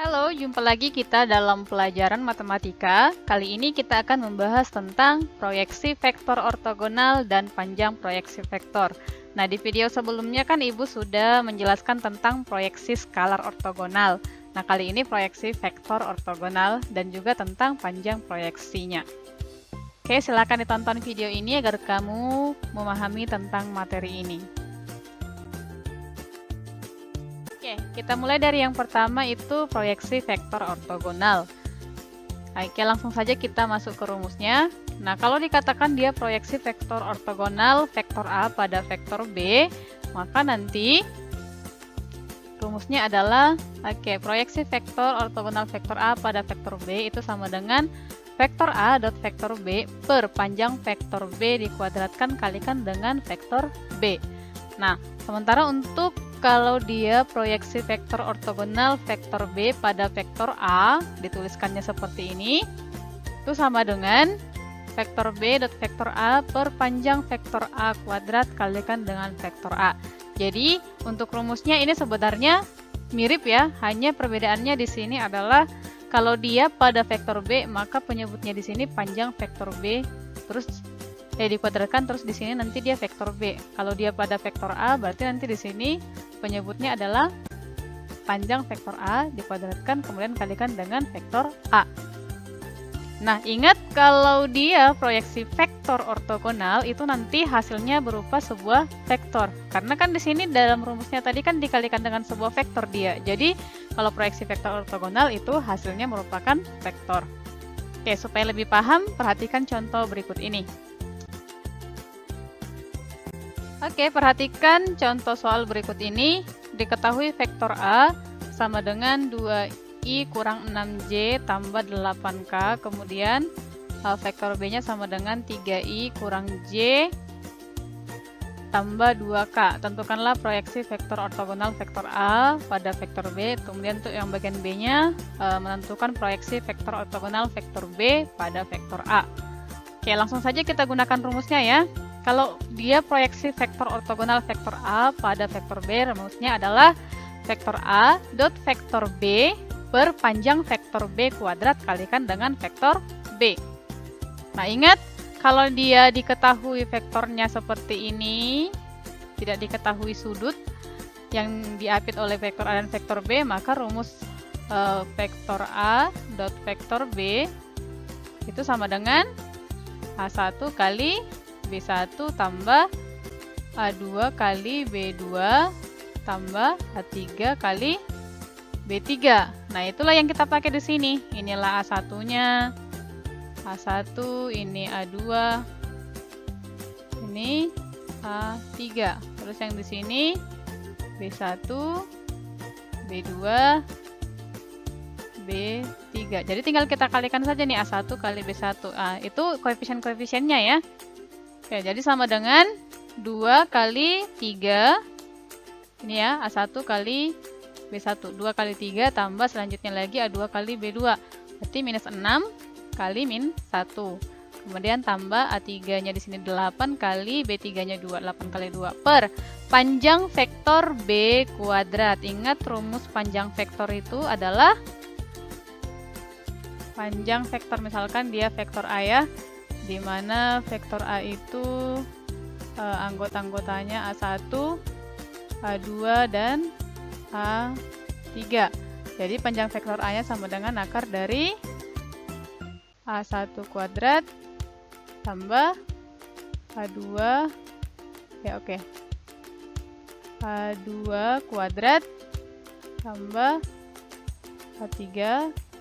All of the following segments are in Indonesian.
Halo, jumpa lagi kita dalam pelajaran matematika. Kali ini kita akan membahas tentang proyeksi vektor ortogonal dan panjang proyeksi vektor. Nah, di video sebelumnya kan Ibu sudah menjelaskan tentang proyeksi skalar ortogonal. Nah, kali ini proyeksi vektor ortogonal dan juga tentang panjang proyeksinya. Oke, silakan ditonton video ini agar kamu memahami tentang materi ini. Oke, kita mulai dari yang pertama itu proyeksi vektor ortogonal. Oke, langsung saja kita masuk ke rumusnya. Nah, kalau dikatakan dia proyeksi vektor ortogonal vektor A pada vektor B, maka nanti rumusnya adalah, proyeksi vektor ortogonal vektor A pada vektor B itu sama dengan vektor A dot vektor B per panjang vektor B dikuadratkan kalikan dengan vektor B. Nah, sementara untuk kalau dia proyeksi vektor ortogonal vektor B pada vektor A, dituliskannya seperti ini, itu sama dengan vektor B dot vektor A per panjang vektor A kuadrat kalikan dengan vektor A. Jadi, untuk rumusnya ini sebenarnya mirip ya, hanya perbedaannya di sini adalah kalau dia pada vektor B, maka penyebutnya di sini panjang vektor B, terus dikuadratkan, terus di sini nanti dia vektor B. Kalau dia pada vektor A, berarti nanti di sini penyebutnya adalah panjang vektor A dikuadratkan kemudian kalikan dengan vektor A. Nah, ingat kalau dia proyeksi vektor ortogonal itu nanti hasilnya berupa sebuah vektor. Karena kan di sini dalam rumusnya tadi kan dikalikan dengan sebuah vektor dia. Jadi, kalau proyeksi vektor ortogonal itu hasilnya merupakan vektor. Oke, supaya lebih paham, perhatikan contoh berikut ini. Oke, perhatikan contoh soal berikut ini. Diketahui vektor A sama dengan 2i kurang 6j tambah 8k. Kemudian vektor B-nya sama dengan 3i kurang j tambah 2k. Tentukanlah proyeksi vektor ortogonal vektor A pada vektor B. Kemudian untuk yang bagian B-nya menentukan proyeksi vektor ortogonal vektor B pada vektor A. Oke, langsung saja kita gunakan rumusnya ya. Kalau dia proyeksi vektor ortogonal vektor A pada vektor B, rumusnya adalah vektor A dot vektor B per panjang vektor B kuadrat kalikan dengan vektor B. Nah, ingat, kalau dia diketahui vektornya seperti ini, tidak diketahui sudut yang diapit oleh vektor A dan vektor B, maka rumus vektor A dot vektor B itu sama dengan A1 kali B1 tambah A2 kali B2 tambah A3 kali B3. Nah, itulah yang kita pakai di sini. Inilah A1-nya. A1, ini A2, ini A3. Terus yang di sini B1, B2, B3. Jadi tinggal kita kalikan saja nih A1 kali B1. Itu koefisien-koefisiennya ya. Oke, jadi sama dengan 2 kali 3, ini ya, A1 kali B1, 2 kali 3 tambah selanjutnya lagi A2 kali B2, berarti minus 6 kali min 1. Kemudian tambah A3-nya di sini 8 kali B3-nya 2, 8 kali 2 per panjang vektor B kuadrat. Ingat rumus panjang vektor itu adalah panjang vektor, misalkan dia vektor A ya, di mana vektor A itu anggota-anggotanya A1, A2, dan A3. Jadi panjang vektor A-nya sama dengan akar dari A1 kuadrat tambah A2, ya oke, A2 kuadrat tambah A3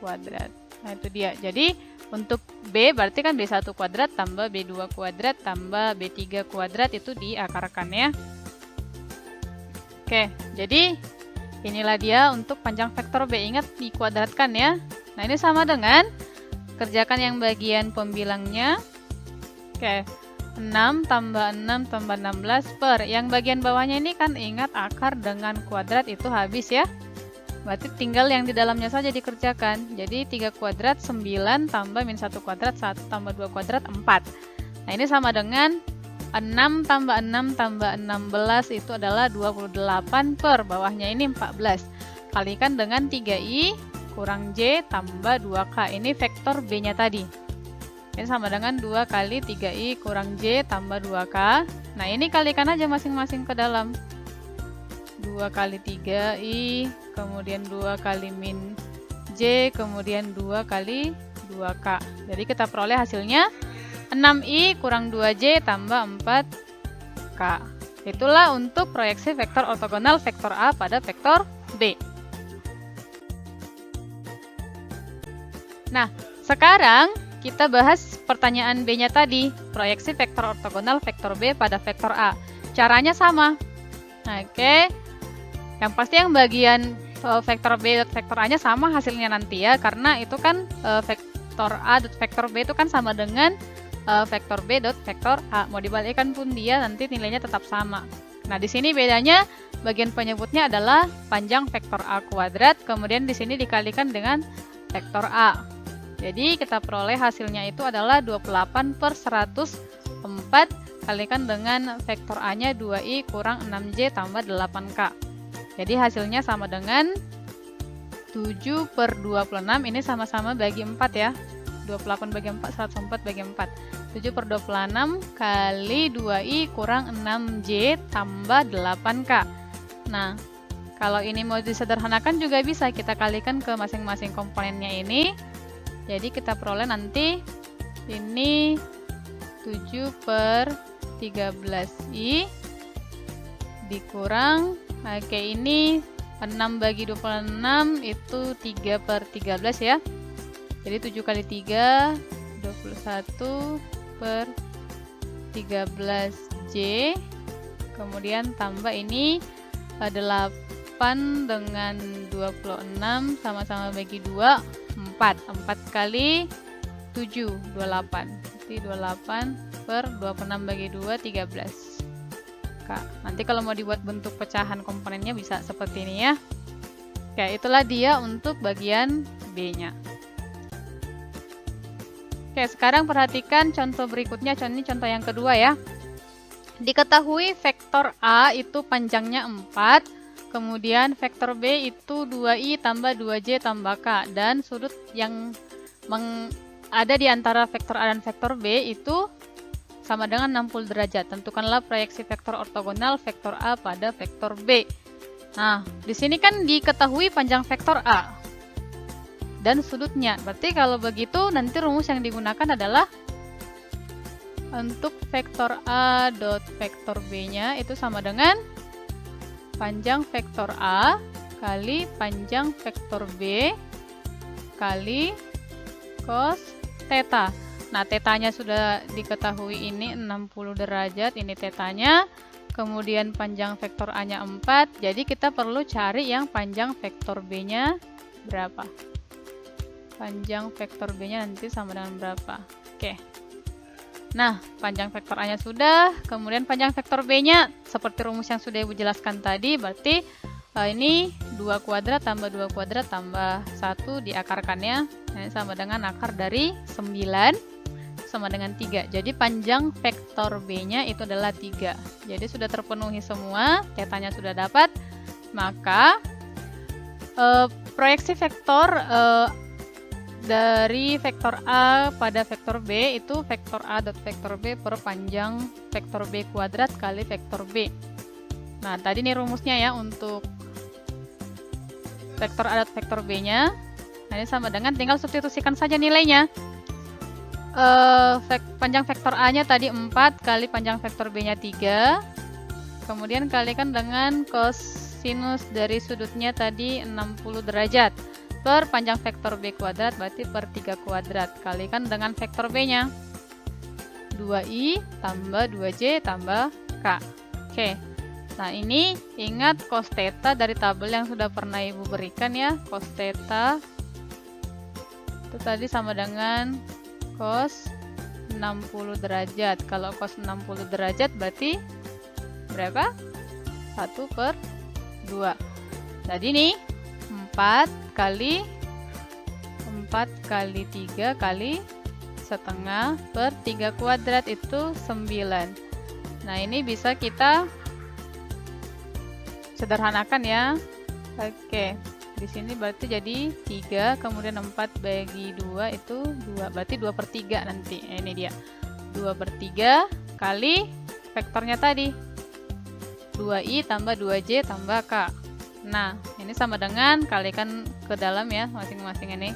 kuadrat. Nah, itu dia. Jadi untuk B berarti kan B1 kuadrat tambah B2 kuadrat tambah B3 kuadrat itu diakarkan ya. Oke, jadi inilah dia untuk panjang vektor B. Ingat dikuadratkan ya. Nah, ini sama dengan, kerjakan yang bagian pembilangnya. Oke, 6 tambah 6 tambah 16 per. Yang bagian bawahnya ini kan ingat akar dengan kuadrat itu habis ya. Berarti tinggal yang di dalamnya saja dikerjakan. Jadi 3 kuadrat 9 tambah min 1 kuadrat 1 tambah 2 kuadrat 4. Nah, ini sama dengan 6 tambah 6 tambah 16 itu adalah 28 per bawahnya ini 14. Kalikan dengan 3i kurang J tambah 2K. Ini vektor B-nya tadi. Ini sama dengan 2 kali 3I kurang J tambah 2K. Nah, ini kalikan aja masing-masing ke dalam. 2 kali 3I, kemudian 2 kali min J, kemudian 2 kali 2K. Jadi kita peroleh hasilnya 6I kurang 2J tambah 4K. Itulah untuk proyeksi vektor ortogonal vektor A pada vektor B. Nah, sekarang kita bahas pertanyaan B-nya tadi, proyeksi vektor ortogonal vektor B pada vektor A. Caranya sama. Oke. Yang pasti yang bagian vektor B dan vektor A-nya sama hasilnya nanti ya, karena itu kan vektor A dan vektor B itu kan sama dengan vektor B dot vektor A. Mau dibalikkan pun dia nanti nilainya tetap sama. Nah, di sini bedanya bagian penyebutnya adalah panjang vektor A kuadrat, kemudian di sini dikalikan dengan vektor A. Jadi kita peroleh hasilnya itu adalah 28/104 kalikan dengan vektor A-nya 2I kurang 6J tambah 8K. Jadi hasilnya sama dengan 7/26, ini sama-sama bagi 4 ya. 28 bagi 4, 104 bagi 4. 7/26 kali 2I kurang 6J tambah 8K. Nah, kalau ini mau disederhanakan juga bisa, kita kalikan ke masing-masing komponennya ini. Jadi kita peroleh nanti ini 7/13I dikurang, oke, ini 6 bagi 26 itu 3/13 ya. Jadi 7 kali 3, 21/13J. Kemudian tambah ini 8 dengan 26 sama-sama bagi 2, 4. 4 kali 7, 28. Jadi 28/26 bagi 2, 13. Nanti kalau mau dibuat bentuk pecahan komponennya bisa seperti ini ya. Oke, itulah dia untuk bagian B-nya. Oke, sekarang perhatikan contoh berikutnya. Ini contoh yang kedua ya. Diketahui vektor A itu panjangnya 4, kemudian vektor B itu 2I tambah 2J tambah K, dan sudut yang ada di antara vektor A dan vektor B itu sama dengan 60 derajat. Tentukanlah proyeksi vektor ortogonal vektor A pada vektor B. Nah, di sini kan diketahui panjang vektor A dan sudutnya. Berarti kalau begitu nanti rumus yang digunakan adalah untuk vektor A dot vektor B-nya itu sama dengan panjang vektor A kali panjang vektor B kali cos theta. Nah, tetanya sudah diketahui, ini 60 derajat, ini tetanya. Kemudian panjang vektor A-nya 4, jadi kita perlu cari yang panjang vektor B-nya berapa. Panjang vektor B-nya nanti sama dengan berapa. Oke. Nah, panjang vektor A-nya sudah, kemudian panjang vektor B-nya seperti rumus yang sudah Ibu jelaskan tadi, berarti ini 2 kuadrat tambah 2 kuadrat tambah 1 diakarkannya. Ini sama dengan akar dari 9 sama dengan 3. Jadi panjang vektor B-nya itu adalah 3. Jadi sudah terpenuhi semua, tetanya sudah dapat. Maka proyeksi vektor dari vektor A pada vektor B itu vektor A dot vektor B per panjang vektor B kuadrat kali vektor B. Nah, tadi nih rumusnya ya untuk vektor A dot vektor B-nya. Nah, ini sama dengan, tinggal substitusikan saja nilainya. Panjang vektor A-nya tadi 4 kali panjang vektor B-nya 3. Kemudian kalikan dengan kosinus dari sudutnya tadi 60 derajat per panjang vektor B kuadrat, berarti per 3 kuadrat. Kalikan dengan vektor B-nya 2I tambah 2J tambah K. Oke. Nah, ini ingat cos theta dari tabel yang sudah pernah Ibu berikan ya. Cos theta itu tadi sama dengan cos 60 derajat. Kalau cos 60 derajat berarti berapa? 1/2. Jadi ini 4 kali 3 kali setengah per 3 kuadrat itu 9. Nah, ini bisa kita sederhanakan ya. Oke. Di sini berarti jadi 3, kemudian 4 bagi 2 itu 2, berarti 2/3 nanti. Ini dia. 2/3 kali vektornya tadi. 2i tambah 2j tambah k. Nah, ini sama dengan kalikan ke dalam ya, masing-masing ini.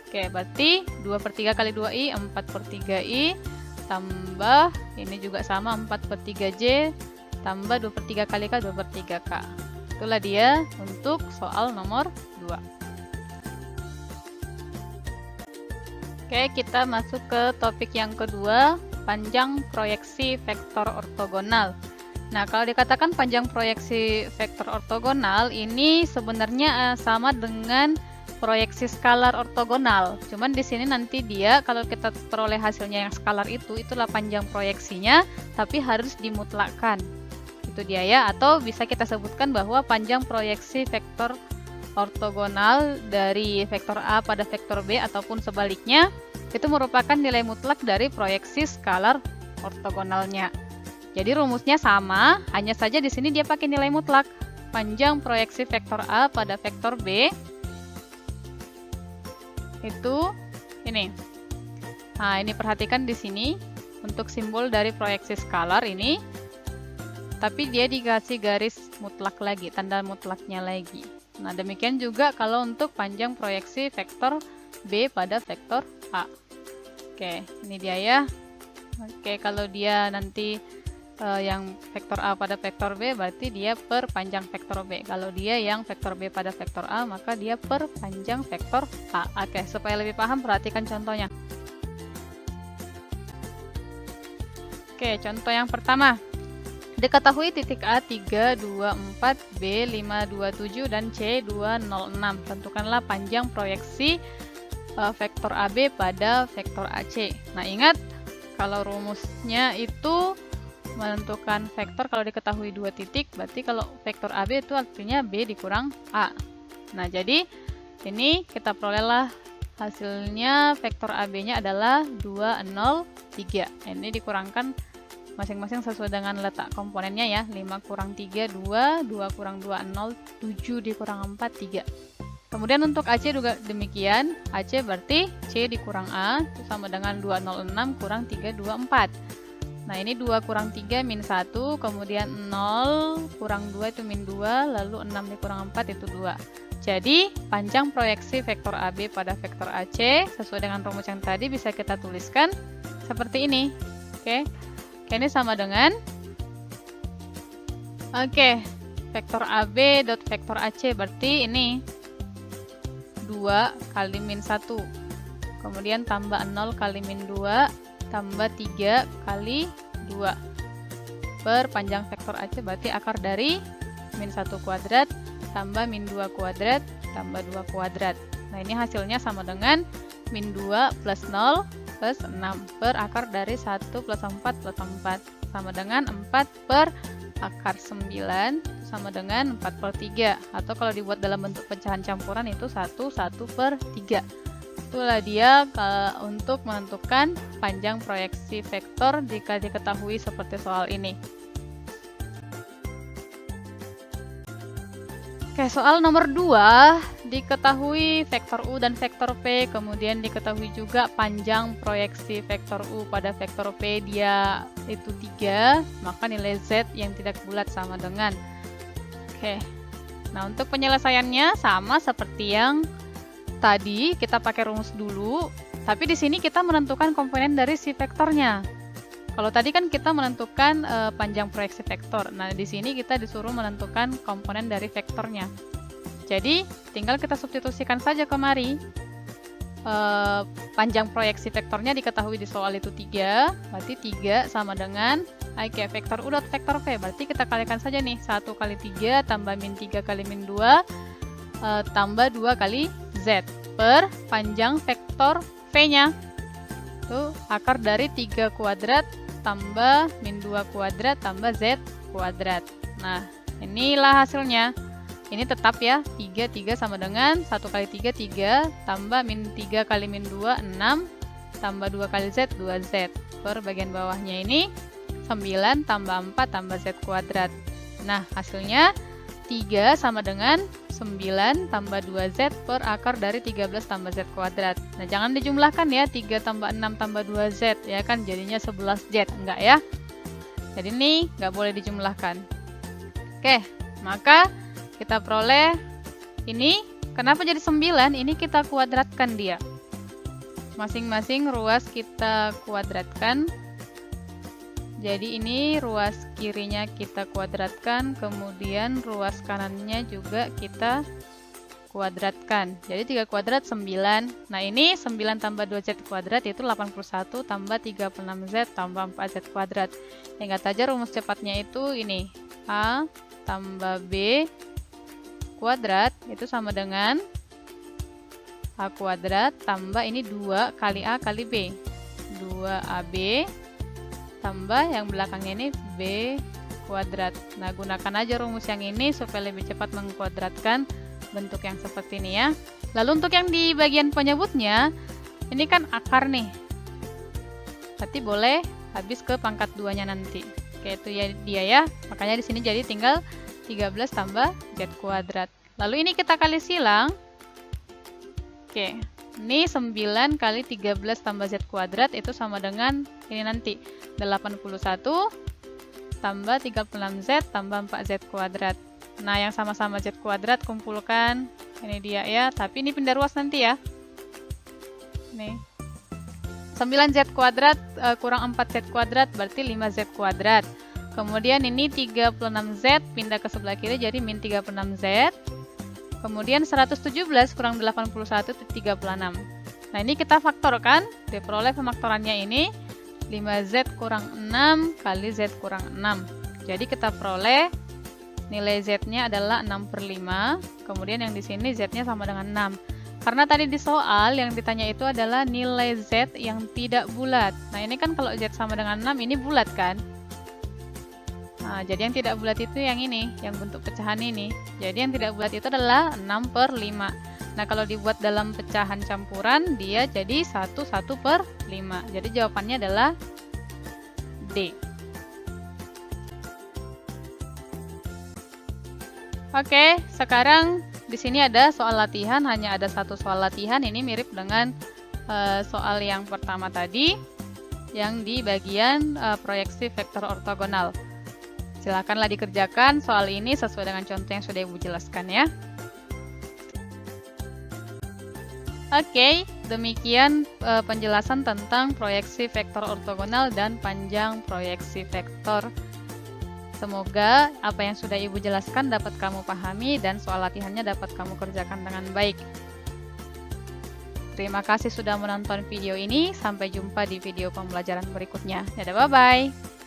Oke, berarti 2/3 kali 2i, 4/3i, tambah, ini juga sama, 4/3j, tambah 2/3 kali k, 2/3k. Itulah dia untuk soal nomor 2. Oke, kita masuk ke topik yang kedua, panjang proyeksi vektor ortogonal. Nah, kalau dikatakan panjang proyeksi vektor ortogonal, ini sebenarnya sama dengan proyeksi skalar ortogonal. Cuman di sini nanti dia, kalau kita peroleh hasilnya yang skalar itulah panjang proyeksinya, tapi harus dimutlakkan. Itu dia ya, atau bisa kita sebutkan bahwa panjang proyeksi vektor ortogonal dari vektor A pada vektor B ataupun sebaliknya, itu merupakan nilai mutlak dari proyeksi skalar ortogonalnya. Jadi rumusnya sama, hanya saja di sini dia pakai nilai mutlak. Panjang proyeksi vektor A pada vektor B itu ini. Nah, ini perhatikan di sini untuk simbol dari proyeksi skalar ini, tapi dia dikasih garis mutlak lagi, tanda mutlaknya lagi. Nah, demikian juga kalau untuk panjang proyeksi vektor B pada vektor A. Oke, ini dia ya. Oke, kalau dia nanti yang vektor A pada vektor B, berarti dia per panjang vektor B. Kalau dia yang vektor B pada vektor A, maka dia per panjang vektor A. Oke, supaya lebih paham, perhatikan contohnya. Oke, contoh yang pertama. Diketahui titik A 3, 2, 4, B 5, 2, 7, dan C 2, 0, 6. Tentukanlah panjang proyeksi vektor AB pada vektor AC. Nah, ingat, kalau rumusnya itu menentukan vektor kalau diketahui 2 titik, berarti kalau vektor AB itu artinya B dikurang A. Nah, jadi ini kita perolehlah hasilnya vektor AB-nya adalah 2, 0, 3. Ini dikurangkan masing-masing sesuai dengan letak komponennya ya. 5 kurang 3, 2, 2 kurang 2, 0, 7 dikurang 4, 3. Kemudian untuk AC juga demikian. AC berarti C dikurang A, itu sama dengan 206 kurang 3, 24. Nah, ini 2 kurang 3 min 1, kemudian 0 kurang 2 itu min 2, lalu 6 dikurang 4 itu 2. Jadi, panjang proyeksi vektor AB pada vektor AC sesuai dengan rumus yang tadi bisa kita tuliskan seperti ini. Oke, ini sama dengan vektor AB dot vektor AC berarti ini 2 kali min 1, kemudian tambah 0 kali min 2, tambah 3 kali 2 per panjang vektor AC, berarti akar dari min 1 kuadrat tambah min 2 kuadrat tambah 2 kuadrat. Nah, ini hasilnya sama dengan min 2 plus 0 plus 6 per akar dari 1 plus 4 plus 4 sama dengan 4 per akar 9 sama dengan 4/3, atau kalau dibuat dalam bentuk pecahan campuran itu 1/3. Itulah dia untuk menentukan panjang proyeksi vektor jika diketahui seperti soal ini. Oke, soal nomor 2, diketahui vektor U dan vektor P, kemudian diketahui juga panjang proyeksi vektor U pada vektor P, dia itu 3, maka nilai Z yang tidak bulat sama dengan. Oke, nah untuk penyelesaiannya sama seperti yang tadi, kita pakai rumus dulu, tapi di sini kita menentukan komponen dari si vektornya. Kalau tadi kan kita menentukan panjang proyeksi vektor. Nah, di sini kita disuruh menentukan komponen dari vektornya. Jadi, tinggal kita substitusikan saja kemari. Panjang proyeksi vektornya diketahui di soal itu 3, berarti 3 sama dengan vektor U dot vektor V. Berarti kita kalikan saja nih, 1 kali 3 tambah min 3 kali min 2 tambah 2 kali Z per panjang vektor V-nya. Itu akar dari 3 kuadrat tambah min 2 kuadrat tambah Z kuadrat. Nah, inilah hasilnya. Ini tetap ya, 3 sama dengan 1 kali 3, 3 tambah min 3 kali min 2, 6 tambah 2 kali Z, 2Z. Per bagian bawahnya ini 9 tambah 4 tambah Z kuadrat. Nah, hasilnya 3 sama dengan 9 tambah 2Z per akar dari 13 tambah Z kuadrat. Nah, jangan dijumlahkan ya, 3 tambah 6 tambah 2Z, ya kan, jadinya 11Z, enggak ya? Jadi ini nggak boleh dijumlahkan. Oke, maka kita peroleh ini, kenapa jadi 9? Ini kita kuadratkan dia. Masing-masing ruas kita kuadratkan. Jadi ini ruas kirinya kita kuadratkan, kemudian ruas kanannya juga kita kuadratkan. Jadi 3 kuadrat 9. Nah, ini 9 tambah 2Z kuadrat itu 81 tambah 36Z tambah 4Z kuadrat. Ingat aja rumus cepatnya itu ini. A tambah B kuadrat itu sama dengan A kuadrat tambah ini 2 kali A kali B. 2AB tambah yang belakangnya ini B kuadrat. Nah, gunakan aja rumus yang ini supaya lebih cepat mengkuadratkan bentuk yang seperti ini ya. Lalu untuk yang di bagian penyebutnya, ini kan akar nih. Berarti boleh habis ke pangkat 2-nya nanti. Oke, itu ya dia ya. Makanya di sini jadi tinggal 13 tambah Z kuadrat. Lalu ini kita kali silang. Oke, ini 9 kali 13 tambah Z kuadrat itu sama dengan ini nanti 81 tambah 36Z tambah 4Z kuadrat. Nah, yang sama-sama Z kuadrat kumpulkan. Ini dia ya, tapi ini pindah ruas nanti ya. Nih. 9Z kuadrat kurang 4Z kuadrat berarti 5Z kuadrat. Kemudian ini 36Z pindah ke sebelah kiri jadi min 36Z. Kemudian 117 kurang 81 itu 36. Nah, ini kita faktorkan, diperoleh pemaktorannya ini 5Z kurang 6 kali Z kurang 6. Jadi kita peroleh nilai Z-nya adalah 6/5. Kemudian yang di sini Z-nya sama dengan 6. Karena tadi di soal yang ditanya itu adalah nilai Z yang tidak bulat. Nah, ini kan kalau Z sama dengan 6 ini bulat kan? Nah, jadi yang tidak bulat itu yang ini, yang bentuk pecahan ini. Jadi yang tidak bulat itu adalah 6/5. Nah, kalau dibuat dalam pecahan campuran, dia jadi 1/5. Jadi jawabannya adalah D. Oke, sekarang di sini ada soal latihan, hanya ada satu soal latihan. Ini mirip dengan soal yang pertama tadi, yang di bagian proyeksi vektor ortogonal. Silakanlah dikerjakan soal ini sesuai dengan contoh yang sudah Ibu jelaskan ya. Oke, demikian penjelasan tentang proyeksi vektor ortogonal dan panjang proyeksi vektor. Semoga apa yang sudah Ibu jelaskan dapat kamu pahami dan soal latihannya dapat kamu kerjakan dengan baik. Terima kasih sudah menonton video ini. Sampai jumpa di video pembelajaran berikutnya. Dadah, bye-bye.